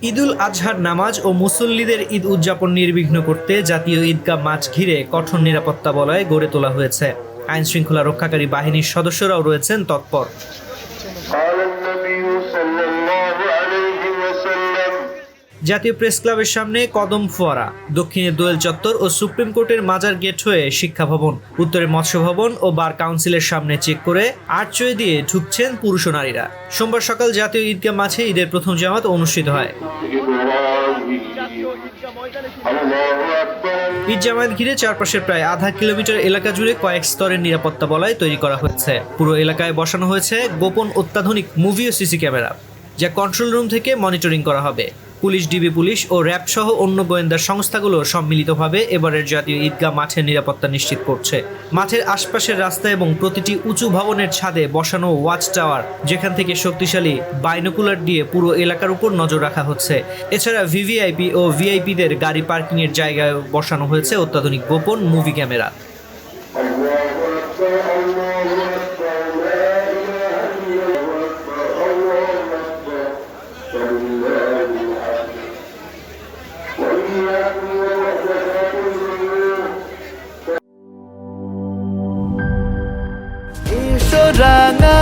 ঈদুল আজহার নামাজ ও মুসল্লিদের ঈদ উদযাপন নির্বিঘ্ন করতে জাতীয় ঈদগাহ মাঠ ঘিরে কঠোর নিরাপত্তা বলয় গড়ে তোলা হয়েছে। আইন শৃঙ্খলা রক্ষাকারী বাহিনীর সদস্যরাও রয়েছেন তৎপর। জাতীয় প্রেস ক্লাবের সামনে কদম ফোয়ারা, দক্ষিণে দোয়েল চত্বর ও সুপ্রিম কোর্টের মাজার গেট হয়ে শিক্ষা ভবন, উত্তরে মৎস্য ভবন ও বার কাউন্সিলের সামনে চেক করে আর্চওয়ে দিয়ে ঢুকছেন পুরুষ ও নারীরা। সোমবার সকাল জাতীয় ঈদগাহ মাঠে ঈদের প্রথম জামাত অনুষ্ঠিত হয়। ঈদ জামায়াত ঘিরে চারপাশের প্রায় আধা কিলোমিটার এলাকা জুড়ে কয়েক স্তরের নিরাপত্তা বলয় তৈরি করা হয়েছে। পুরো এলাকায় বসানো হয়েছে গোপন অত্যাধুনিক মুভি ও সিসি ক্যামেরা, যা কন্ট্রোল রুম থেকে মনিটরিং করা হবে। পুলিশ, ডিবি পুলিশ ও র্যাব সহ অন্য গোয়েন্দা সংস্থাগুলো সম্মিলিতভাবে এবারের জাতীয় ঈদগাহ মাঠের নিরাপত্তা নিশ্চিত করছে। মাঠের আশপাশের রাস্তা এবং প্রতিটি উঁচু ভবনের ছাদে বসানো ওয়াচ টাওয়ার, যেখান থেকে শক্তিশালী বাইনোকুলার দিয়ে পুরো এলাকার উপর নজর রাখা হচ্ছে। এছাড়া ভিভিআইপি ও ভিআইপিদের গাড়ি পার্কিংয়ের জায়গায় বসানো হয়েছে অত্যাধুনিক গোপন মুভি ক্যামেরা। রাঙা